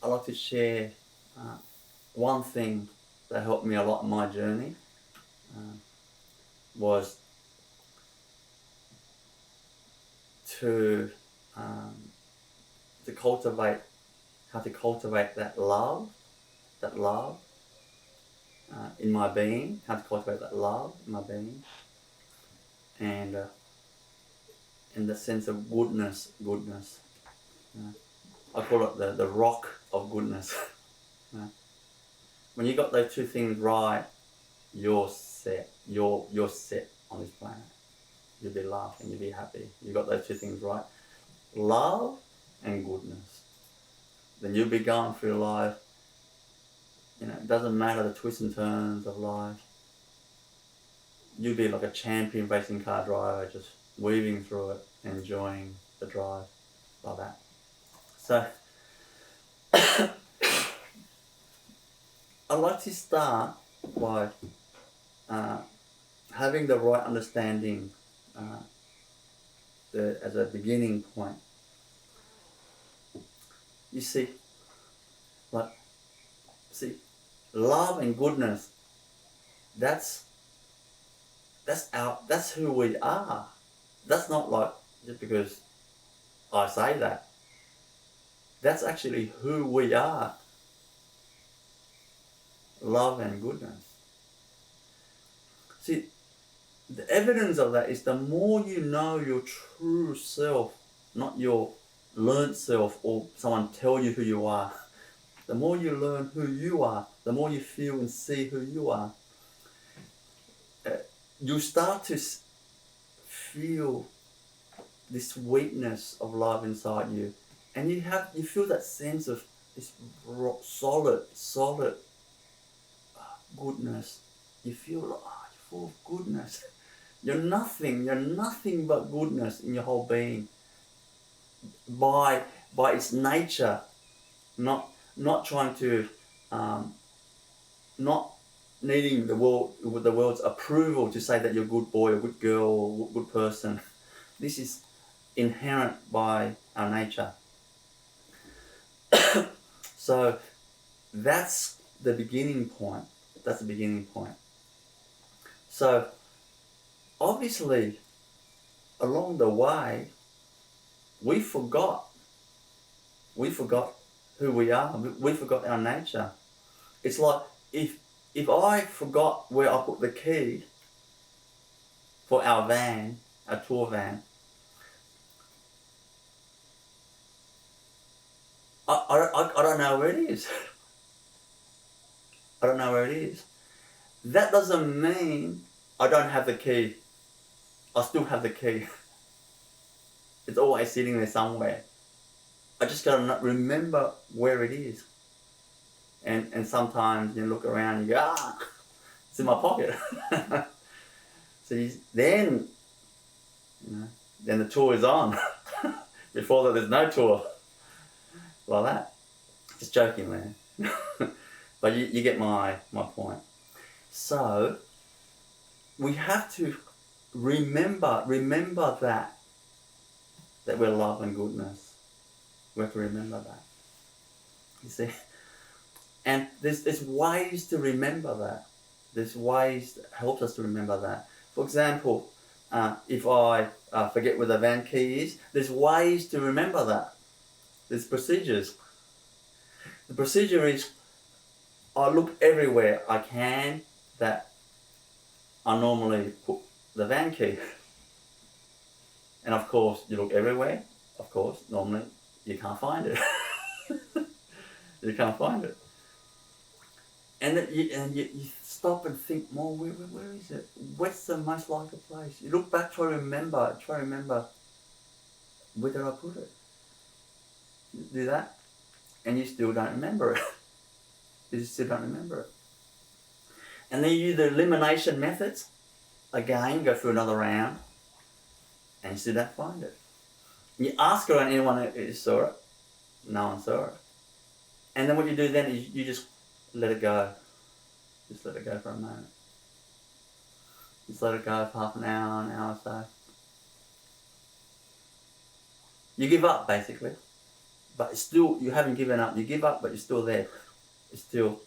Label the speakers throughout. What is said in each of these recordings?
Speaker 1: I'd like to share one thing that helped me a lot in my journey was to um, cultivate, how to cultivate that love in my being, how to cultivate that love in my being, and the sense of goodness. I call it the rock of goodness. When you got those two things right, you're set. You're set on this planet. You'll be laughing. You'll be happy. You got those two things right, love and goodness. Then you'll be going through life. It doesn't matter the twists and turns of life. You'll be like a champion racing car driver, just weaving through it, enjoying the drive, like that. So, I'd like to start by having the right understanding as a beginning point. You see, love and goodness, that's who we are. That's not like just because I say that. That's actually who we are. Love and goodness. See, the evidence of that is the more you know your true self, not your learned self or someone tell you who you are. The more you learn who you are, the more you feel and see who you are, you start to feel this sweetness of love inside you, and you feel that sense of this solid goodness. You feel like you're full of goodness. You're nothing but goodness in your whole being. By its nature, not trying to, not needing the world's approval to say that you're a good boy, a good girl, or a good person. This is inherent by our nature. So that's the beginning point. So obviously, along the way, we forgot who we are. We forgot our nature. It's like if I forgot where I put the key for our tour van, I don't know where it is. I don't know where it is. That doesn't mean I don't have the key. I still have the key. It's always sitting there somewhere. I just gotta remember where it is. And sometimes you look around and you go, it's in my pocket. So then the tour is on. Before that, there's no tour. Like that. Just joking, man. But you get my point. So we have to remember that we're love and goodness. We have to remember that. You see? And there's ways to remember that. There's ways that help us to remember that. For example, if I forget where the van key is, there's ways to remember that. There's procedures. The procedure is I look everywhere I can that I normally put the van key. And of course, you look everywhere. Of course, normally you can't find it. You can't find it. And you stop and think more, where is it? What's the most likely place? You look back, try to remember, where did I put it? You do that, and you still don't remember it. You still don't remember it. And then you use the elimination methods. Again, go through another round, and you still don't find it. You ask around anyone who saw it, no one saw it. And then what you do then is you just let it go. Just let it go for a moment. Just let it go for half an hour or so. You give up, basically. but it's still, you haven't given up. You give up, but you're still there. It's still,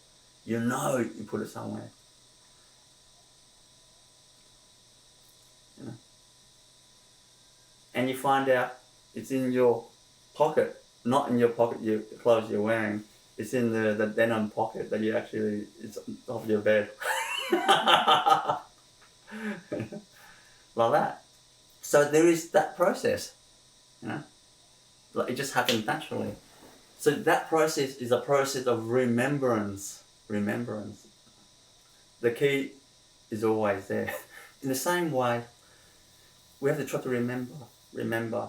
Speaker 1: you know, you put it somewhere. You know? And you find out it's in your pocket, not in your pocket, your clothes you're wearing. It's in the denim pocket that you actually, it's on top of your bed. Like that. So there is that process, you know, like it just happens naturally. So that process is a process of remembrance. Remembrance. The key is always there. In the same way, we have to try to remember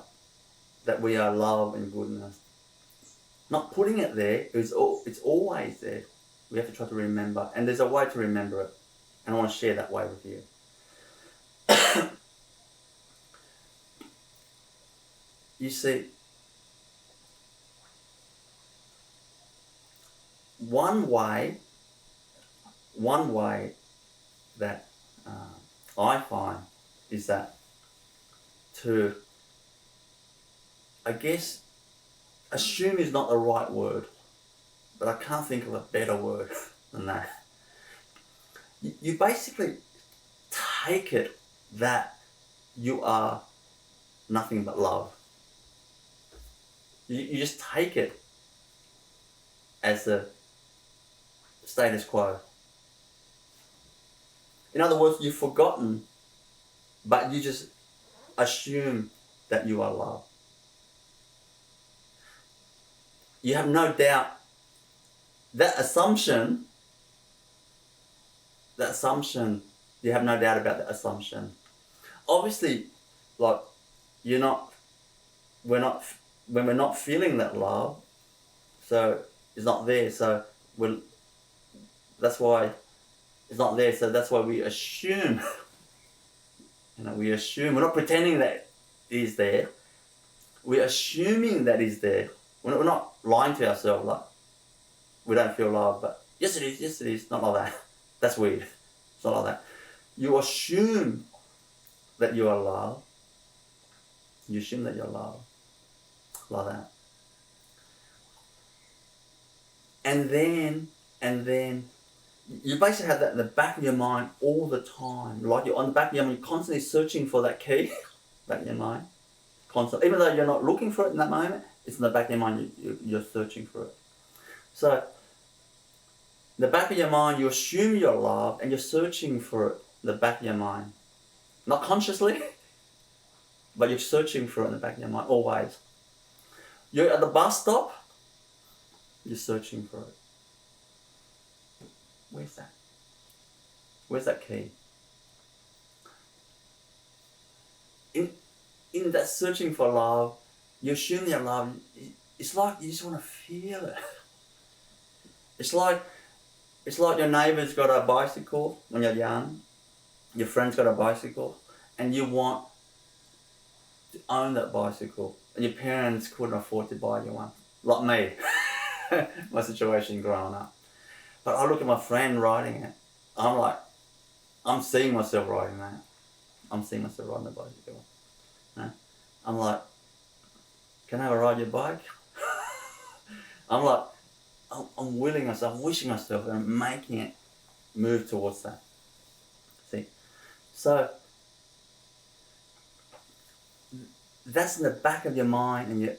Speaker 1: that we are love and goodness. Not putting it there, it's always there. We have to try to remember, and there's a way to remember it, and I want to share that way with you. You see, one way that I find is that to, I guess, assume is not the right word, but I can't think of a better word than that. You basically take it that you are nothing but love. You just take it as the status quo. In other words, you've forgotten, but you just assume that you are love. You have no doubt. That assumption, you have no doubt about that assumption. Obviously, like, we're not feeling that love, so it's not there, so that's why it's not there, so that's why we assume. We assume, we're not pretending that it is there, we're assuming that it's there. We're not lying to ourselves, like, we don't feel love, but yes it is, not like that. That's weird. It's not like that. You assume that you are love, you assume that you're love, like that. And then you basically have that in the back of your mind all the time. Like, you're on the back of your mind, you're constantly searching for that key, back of your mind. Constantly. Even though you're not looking for it in that moment, it's in the back of your mind, you're searching for it. So, in the back of your mind, you assume you're loved and you're searching for it in the back of your mind. Not consciously, but you're searching for it in the back of your mind, always. You're at the bus stop, you're searching for it. Where's that? Where's that key? In that searching for love, you assume you're loved. It's like you just want to feel it. It's like your neighbour's got a bicycle when you're young, your friend's got a bicycle, and you want to own that bicycle, and your parents couldn't afford to buy you one. Like me, my situation growing up. But I look at my friend riding it, I'm like, I'm seeing myself riding that. I'm seeing myself riding the bicycle. I'm like, can I have a ride your bike? I'm like, I'm willing myself, I'm wishing myself, and I'm making it move towards that. See? So, that's in the back of your mind, and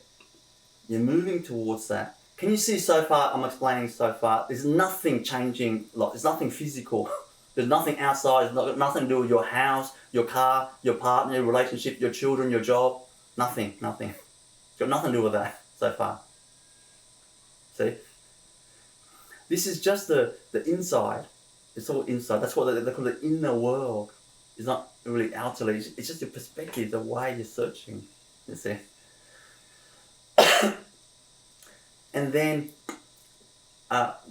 Speaker 1: you're moving towards that. Can you see so far, I'm explaining so far, there's nothing changing, like, there's nothing physical. There's nothing outside, it's got nothing to do with your house, your car, your partner, your relationship, your children, your job. Nothing. It's got nothing to do with that so far. See? This is just the inside. It's all inside. That's what they call the inner world. It's not really outerly. It's just your perspective, the way you're searching. You see? And then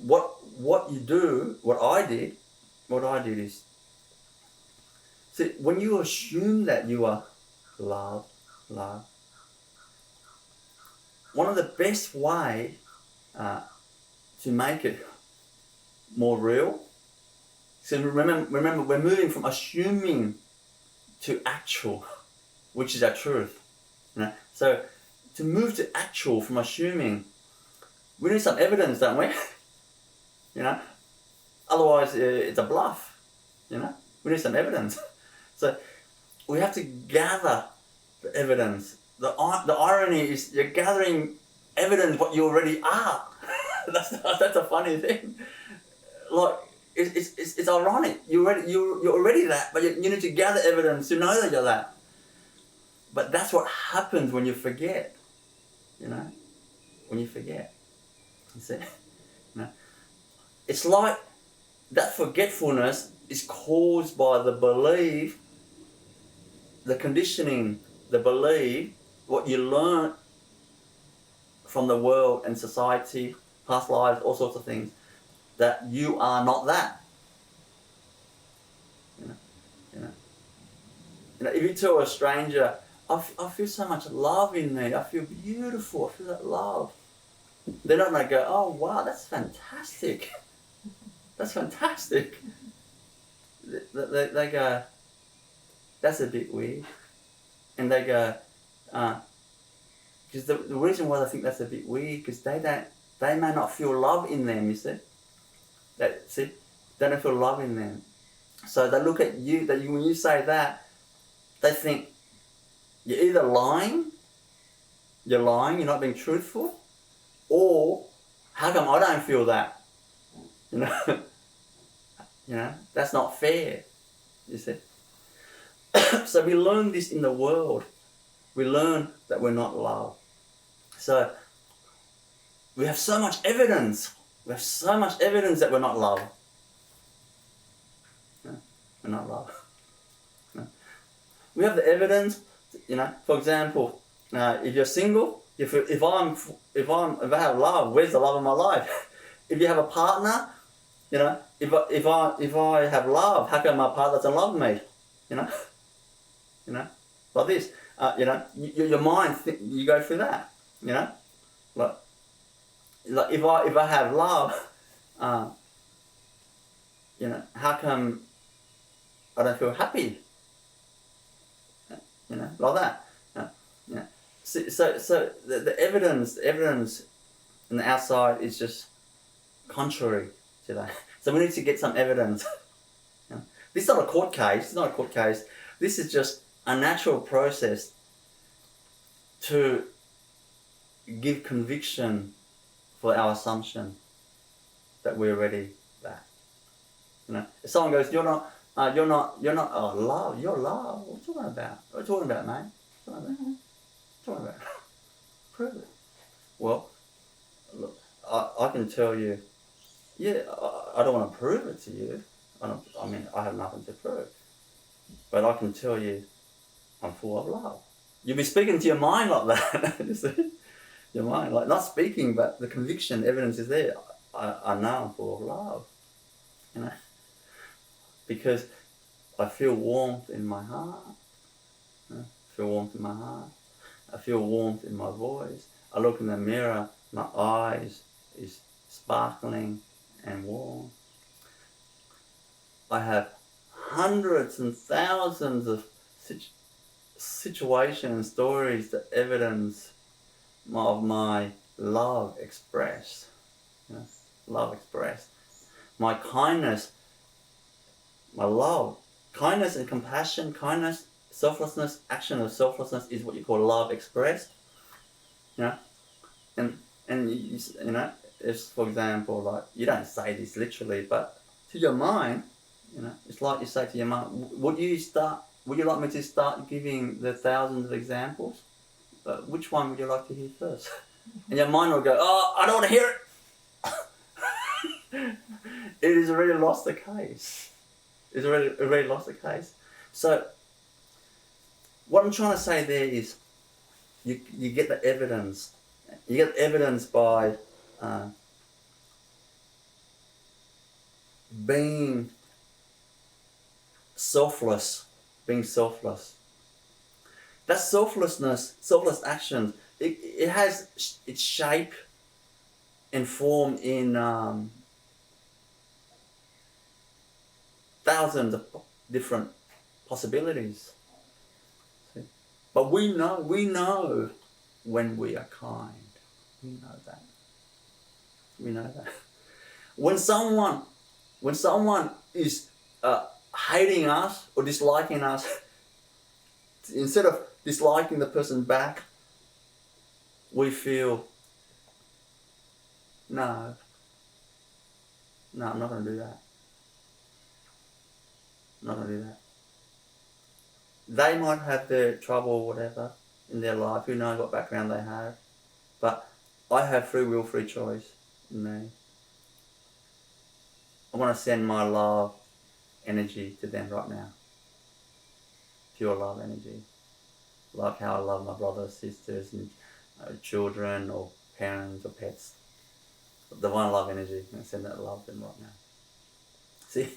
Speaker 1: what you do, what I did is, see, when you assume that you are love, one of the best way to make it more real. So remember, we're moving from assuming to actual, which is our truth. So to move to actual from assuming, we need some evidence, don't we? You know, otherwise it's a bluff. You know, we need some evidence. So we have to gather the evidence. The irony is you're gathering evidence what you already are. that's a funny thing. Like it's ironic. You're already that, but you need to gather evidence to know that you're that. But that's what happens when you forget. You know, when you forget. You see, you know, it's like that forgetfulness is caused by the belief, the conditioning, the belief, what you learn from the world and society, past lives, all sorts of things, that you are not that. You know, you know. You know, if you tell a stranger, I feel so much love in me, I feel beautiful, I feel that love. They're not going to go, oh wow, that's fantastic. That's fantastic. They go, that's a bit weird. And they go, because the reason why they think that's a bit weird, because they may not feel love in them, you see. They don't feel love in them. So they look at you, when you say that, they think you're either lying, you're not being truthful, or how come I don't feel that? You know, you know, that's not fair, you see. So we learn this in the world. We learn that we're not love. So we have so much evidence. We have so much evidence that we're not love. No, we're not love. No. We have the evidence. You know, for example, if you're single, if I have love, where's the love of my life? If you have a partner, you know, if I have love, how come my partner doesn't love me? You know, like this. You know, your mind, you go through that. You know, like if I have love, you know, how come I don't feel happy? You know, like that. You know. So the evidence on the outside is just contrary to that. So we need to get some evidence. You know. This is not a court case. It's not a court case. This is just a natural process to give conviction for our assumption that we're already that. You know, if someone goes, you're not. Oh, love. You're love. What are you talking about? What are you talking about, mate? What are you talking about? Prove it. Well, look, I can tell you. Yeah, I don't want to prove it to you. I have nothing to prove. But I can tell you, I'm full of love. You'll be speaking to your mind like that. You see? Your mind, like not speaking, but the conviction, evidence is there. I know I'm full of love. You know? Because I feel warmth in my heart. You know? I feel warmth in my heart. I feel warmth in my voice. I look in the mirror, my eyes is sparkling and warm. I have hundreds and thousands of situations and stories that evidence of my love expressed. You know, love expressed. My kindness, my love. Kindness and compassion, kindness, selflessness, action of selflessness is what you call love expressed. You know? And you know, if for example, like you don't say this literally, but to your mind, you know, it's like you say to your mind, would you like me to start giving the thousands of examples? Which one would you like to hear first? And your mind will go, oh, I don't want to hear it. It has already lost the case. It's already lost the case. So what I'm trying to say there is you get the evidence. You get evidence by being selfless. Being selfless. That selflessness, selfless action, it has its shape and form in thousands of different possibilities. See? But we know when we are kind. We know that. We know that. When someone is hating us or disliking us, instead of disliking the person back, we feel, no, I'm not going to do that. I'm not going to do that. They might have their trouble or whatever in their life. Who knows what background they have. But I have free will, free choice in me. I want to send my love energy to them right now. Pure love energy. Like how I love my brothers, sisters, and children, or parents, or pets. Divine love energy. I'm going to send that love to them right now. See,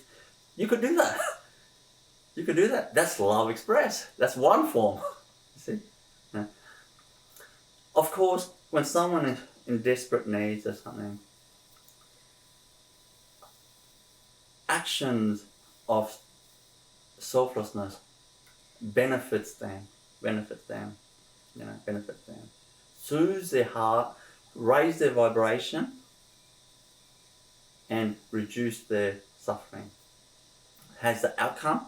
Speaker 1: you could do that. You could do that. That's love express. That's one form. See? Yeah. Of course, when someone is in desperate needs or something, actions of selflessness benefits them, soothes their heart, raise their vibration, and reduce their suffering. Has the outcome,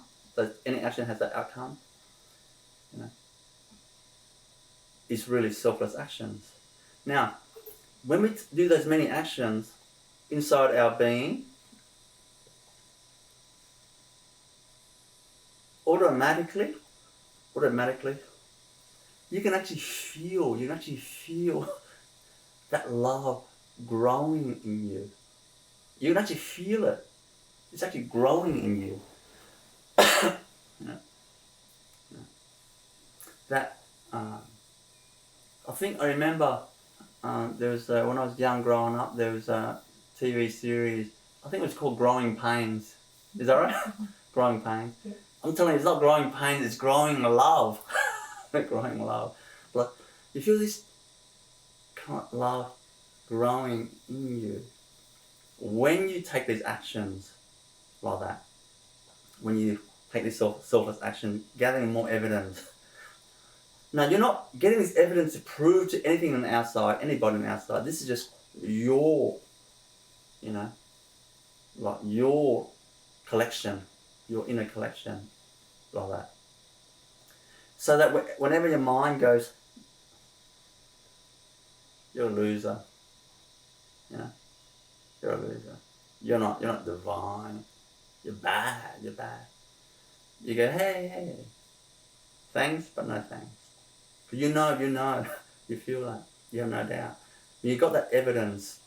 Speaker 1: any action has that outcome, is really selfless actions. Now, when we do those many actions inside our being, automatically, you can actually feel that love growing in you. You can actually feel it. It's actually growing in you. That I remember there was when I was young growing up, there was a TV series. I think it was called Growing Pains. Is that right? Growing Pains. Yeah. I'm telling you, it's not growing pains. It's growing love. Growing love. But you feel this kind of love growing in you when you take these actions like that. When you take this selfless action, gathering more evidence. Now, you're not getting this evidence to prove to anything on the outside, anybody on the outside. This is just your, like your collection, your inner collection, like that. So that whenever your mind goes, you're a loser, you're a loser. You're not divine. You're bad. You go, hey, thanks, but no thanks. But you know, you feel that. You have no doubt. You got that evidence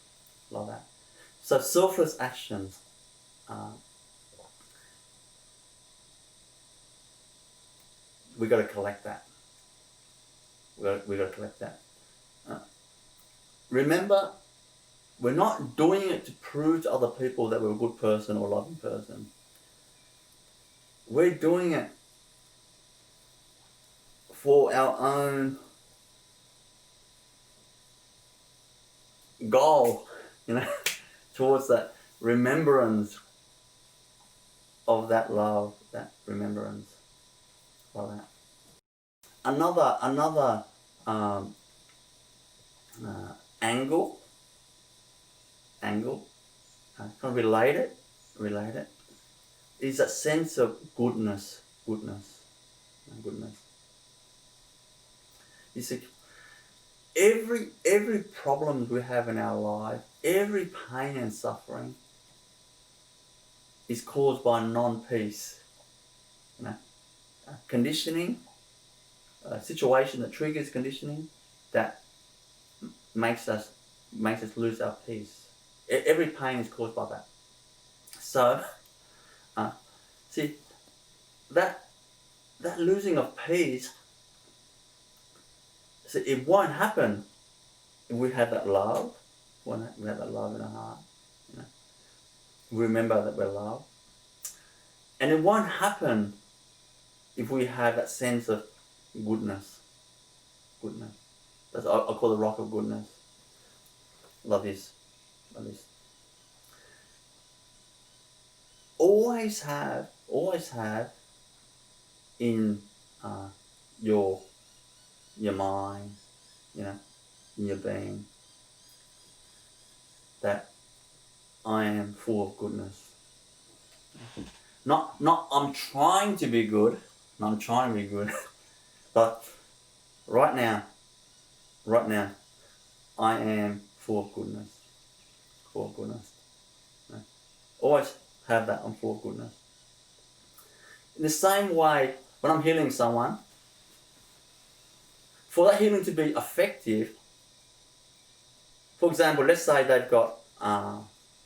Speaker 1: like that. So selfless actions, we got to collect that. We got to collect that. Remember, we're not doing it to prove to other people that we're a good person or a loving person. We're doing it for our own goal, towards that remembrance of that love, that remembrance of that. Another angle, kind of related, is that sense of goodness. You see, every problem we have in our life, every pain and suffering is caused by non-peace. Conditioning, a situation that triggers conditioning that makes us lose our peace. Every pain is caused by that. So, see, that losing of peace, so it won't happen if we have that love. We have that love in our heart. Remember that we're loved. And it won't happen if we have that sense of goodness. That's I call the rock of goodness. Love this. Always have in your mind, in your being, that I am full of goodness. Not I'm trying to be good, not I'm trying to be good, but right now, I am full of goodness. Full of goodness. Always have that, I'm full of goodness. In the same way, when I'm healing someone, for that healing to be effective, for example, let's say they've got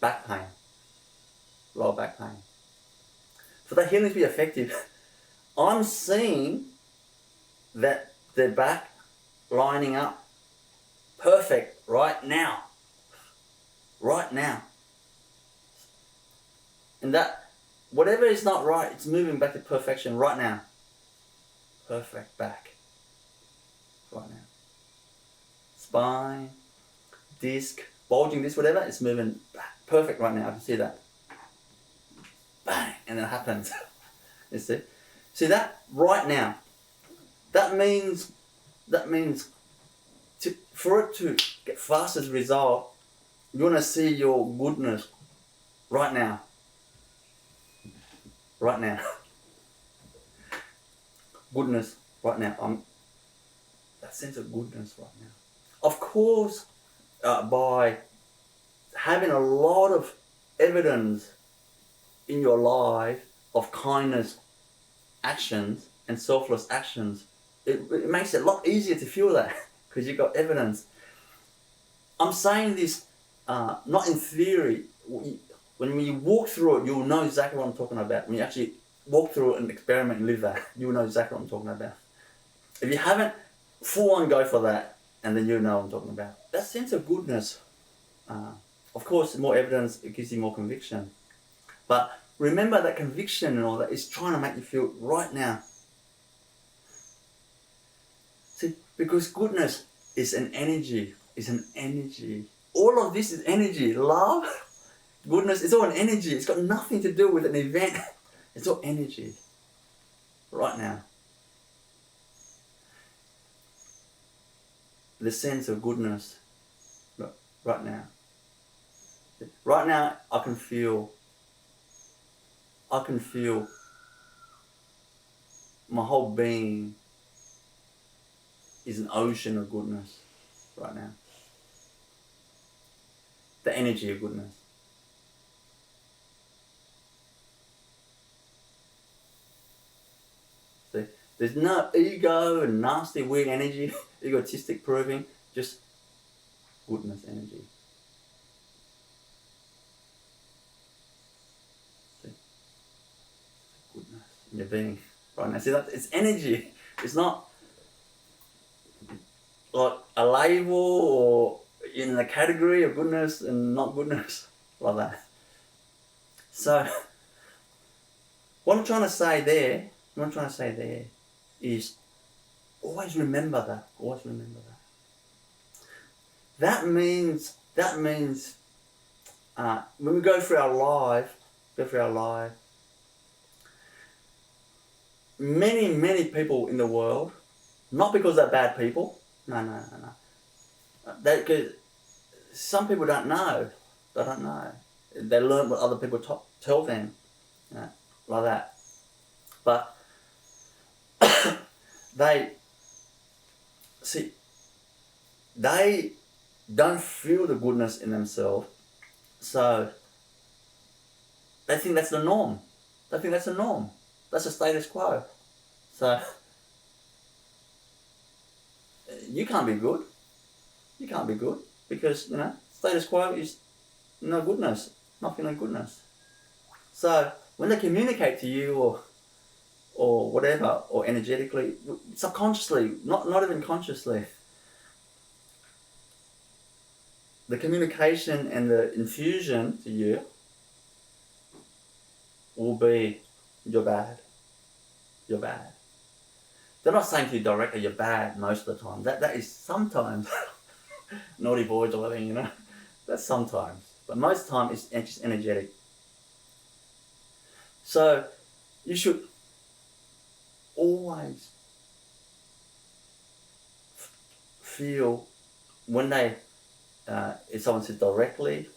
Speaker 1: back pain, lower back pain. For that healing to be effective, I'm seeing that their back lining up perfect right now. Right now. And that, whatever is not right, it's moving back to perfection right now. Perfect back. Right now. Spine, disc, bulging disc, whatever, it's moving back. Perfect right now. I can see that. Bang! And it happens. You see? See that? Right now. That means for it to get fastest result, you want to see your goodness right now. Right now. Goodness right now. That sense of goodness right now. Of course, by having a lot of evidence in your life of kindness actions and selfless actions, it makes it a lot easier to feel that because you've got evidence. I'm saying this not in theory. When you walk through it, you'll know exactly what I'm talking about. When you actually walk through it and experiment and live that, you'll know exactly what I'm talking about. If you haven't, full on go for that, and then you know what I'm talking about. That sense of goodness, of course, more evidence, it gives you more conviction. But remember that conviction and all that is trying to make you feel right now. See, because goodness is an energy. All of this is energy. Love, goodness, it's all an energy. It's got nothing to do with an event. It's all energy. Right now. The sense of goodness. Right now. Right now, I can feel my whole being is an ocean of goodness right now. The energy of goodness. See? There's no ego and nasty, weird energy, egotistic proving, just goodness energy. See? Goodness in your being right now. See, that it's energy. It's not like a label or in the category of goodness and not goodness, like that. So, what I'm trying to say there is always remember that. Always remember that. That means when we go through our life, many people in the world, not because they're bad people. No. Because some people don't know. They don't know. They learn what other people tell them, like that. But they don't feel the goodness in themselves, so they think that's the norm. That's the status quo. So you can't be good. Because status quo is no goodness, not feeling goodness. So when they communicate to you or whatever, or energetically, subconsciously, not even consciously, the communication and the infusion to you will be, you're bad. They're not saying to you directly, you're bad most of the time. That is sometimes naughty boys or whatever, That's sometimes. But most of the time it's just energetic. So you should always feel when they, if someone says directly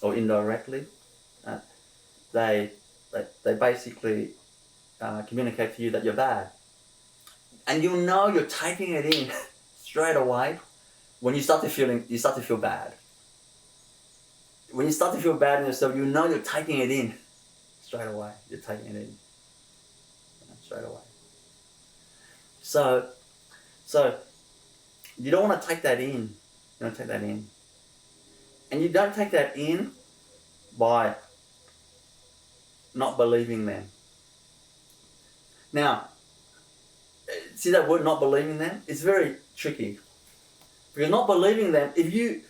Speaker 1: or indirectly, uh, they basically communicate to you that you're bad. And you'll know you're taking it in straight away when you start to feel bad. When you start to feel bad in yourself, you know you're taking it in straight away. You're taking it in straight away. So you don't want to take that in. You don't take that in. And you don't take that in by not believing them. Now, see that word not believing them? It's very tricky. Because not believing them, if you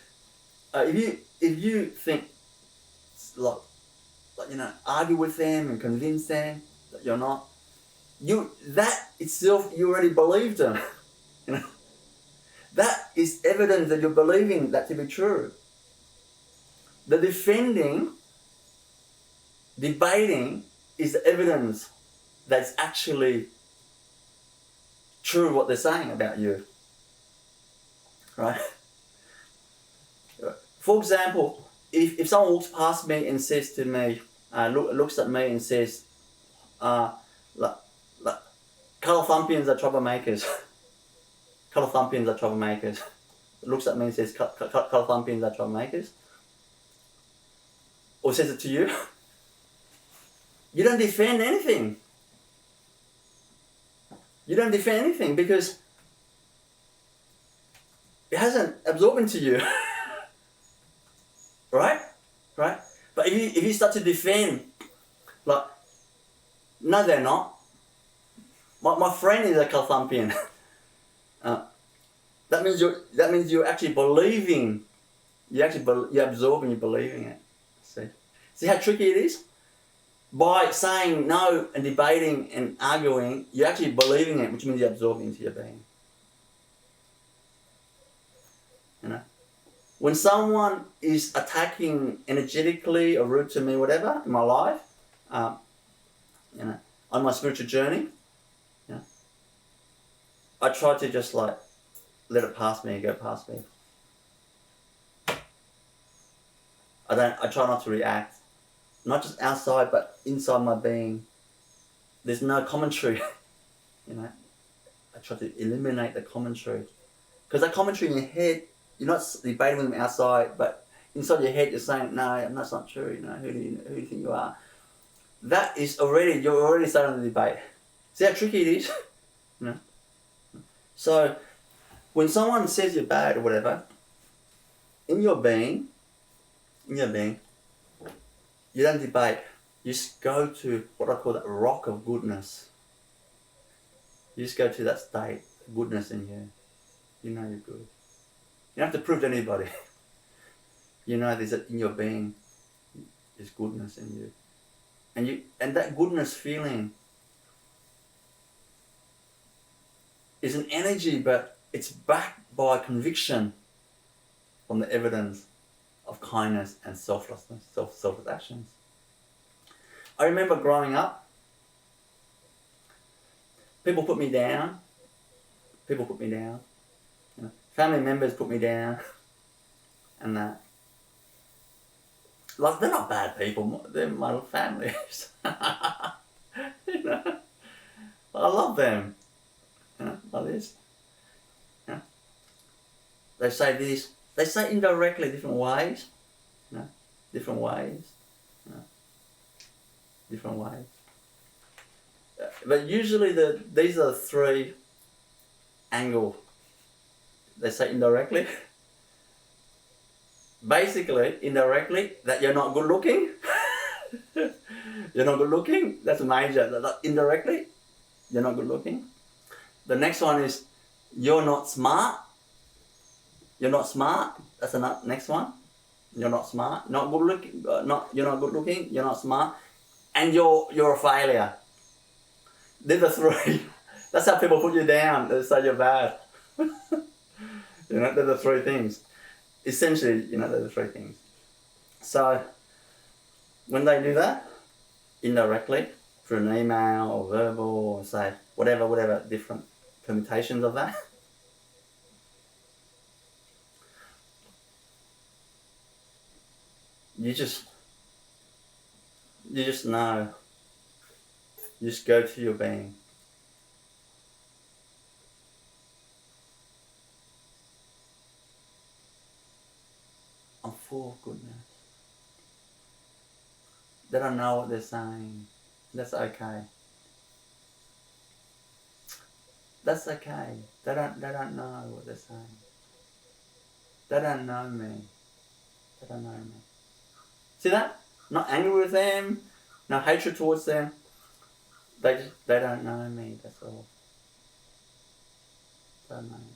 Speaker 1: think like argue with them and convince them that you're not, that itself you already believed them. That is evidence that you're believing that to be true. The debating is the evidence that it's actually true what they're saying about you. Right? For example, if someone walks past me and says to me, looks at me and says, Calithumpians are troublemakers. Calithumpians are troublemakers. Looks at me and says, Calithumpians are troublemakers. Or says it to you. You don't defend anything. You don't defend anything because it hasn't absorbed into you. Right? Right? But if you start to defend, like, no, they're not. My friend is a Calthumpian. That means you're actually believing. You're absorbing. You're believing it. See how tricky it is. By saying no and debating and arguing, you're actually believing it, which means you're absorbing into your being. When someone is attacking energetically or rude to me, whatever, in my life, on my spiritual journey, I try to just let it pass me and go past me. I try not to react, not just outside, but inside my being. There's no commentary, I try to eliminate the commentary. Because that commentary in your head, you're not debating with them outside, but inside your head you're saying, no, that's not true, who do you think you are? That is you're already starting the debate. See how tricky it is? So, when someone says you're bad or whatever, in your being, you don't debate. You just go to what I call that rock of goodness. You just go to that state, goodness in you. You know you're good. You don't have to prove to anybody. There's in your being, there's goodness in you. And that goodness feeling is an energy, but it's backed by conviction from the evidence of kindness and selflessness, selfless actions. I remember growing up, people put me down. Family members put me down. And that. Like, they're not bad people. They're my families. I love them. Like this. They say this. They say indirectly different ways. Different ways. Different ways. But usually these are the three angles. They say indirectly. Basically, indirectly, that you're not good looking. You're not good looking. That's major. Indirectly, you're not good looking. The next one is you're not smart. You're not smart. That's the next one. You're not smart. Not good looking. You're not good looking. You're not smart. And you're a failure. They're the three. That's how people put you down. They say you're bad. They're the three things. Essentially, they're the three things. So, when they do that, indirectly, through an email or verbal or say whatever different permutations of that, you just know. You just go to your being. I'm full of goodness. They don't know what they're saying. That's okay. That's okay. They don't know what they're saying. They don't know me. They don't know me. See that? Not angry with them, no hatred towards them. They don't know me, that's all. They don't know me.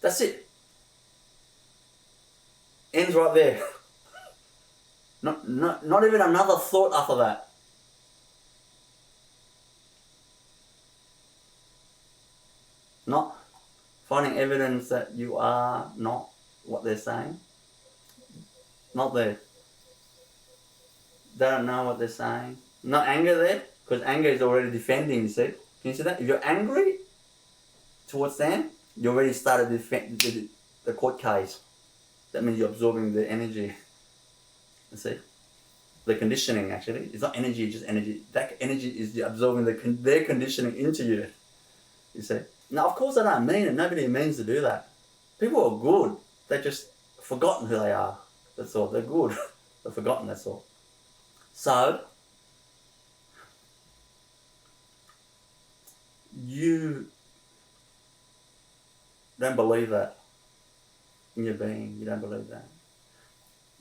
Speaker 1: That's it. Ends right there. Not even another thought after that. Not finding evidence that you are not what they're saying. Not there. They don't know what they're saying. Not anger there, because anger is already defending, you see. Can you see that? If you're angry towards them, you already started the court case. That means you're absorbing the energy. You see? The conditioning, actually. It's not energy, it's just energy. That energy is absorbing their conditioning into you. You see? Now, of course, I don't mean it. Nobody means to do that. People are good. They've just forgotten who they are. That's all. They're good. They've forgotten, that's all. So, you don't believe that in your being. You don't believe that.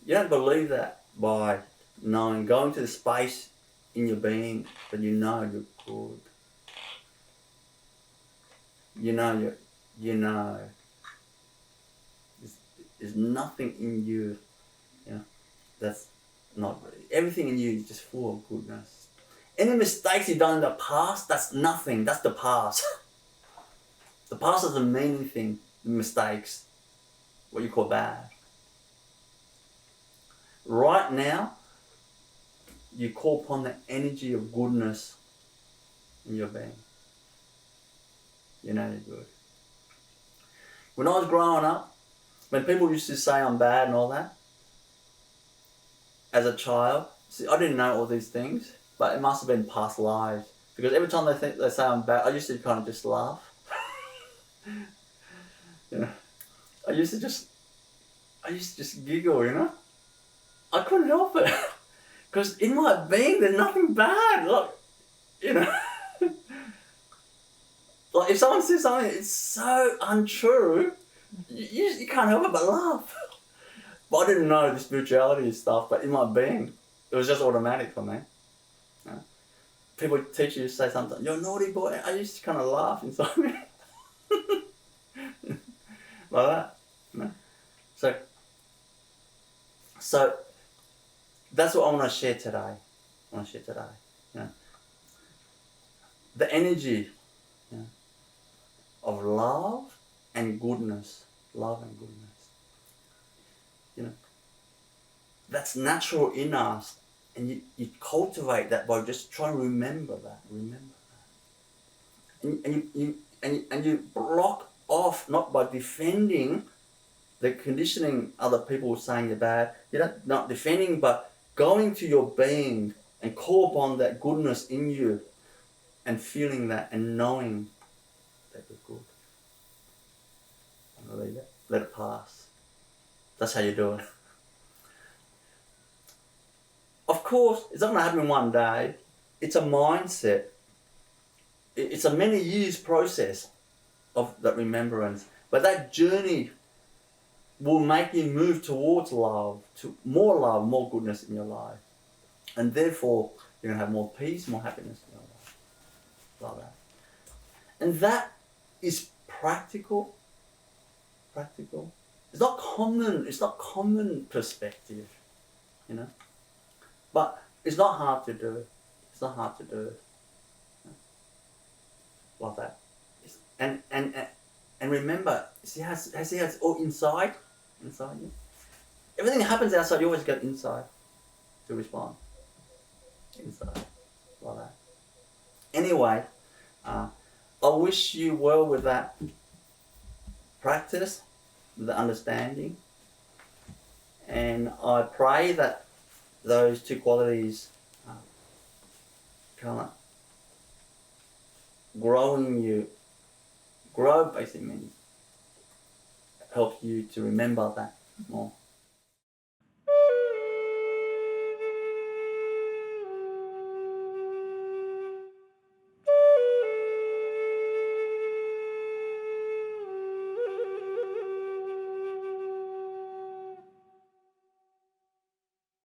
Speaker 1: You don't believe that by knowing, going to the space in your being that you know you're good. You know there's nothing in you, that's not, everything in you is just full of goodness. Any mistakes you've done in the past, that's nothing, that's the past. The past doesn't mean anything, the mistakes, what you call bad. Right now, you call upon the energy of goodness in your being. You know you're good. When I was growing up, when people used to say I'm bad and all that, as a child, see, I didn't know all these things, but it must have been past lives. Because every time they say I'm bad, I used to kind of just laugh. I used to just giggle, I couldn't help it. Because in my being, there's nothing bad. Like, like if someone says something, it's so untrue, you can't help it but laugh. But I didn't know the spirituality stuff, but in my being, it was just automatic for me. People teach you to say something, you're a naughty boy. I used to kind of laugh inside me. Like that. So that's what I want to share today. The energy of love and goodness. That's natural in us, and you cultivate that by just trying to remember that. And you block off, not by defending the conditioning other people saying you're bad. You're not defending, but going to your being and call upon that goodness in you and feeling that and knowing that you're good. And leave it. Let it pass. That's how you do it. Of course, it's not going to happen in one day. It's a mindset. It's a many years process of that remembrance. But that journey will make you move towards love, to more goodness in your life. And therefore, you're going to have more peace, more happiness in your life. Like that. And that is practical. It's not common perspective, But it's not hard to do. Like that. And remember, see how it's all inside you? Everything that happens outside, you always go inside to respond. Inside. Like that. Anyway, I wish you well with that practice, the understanding. And I pray that those two qualities kind of grow in you. Grow basically means help you to remember that more.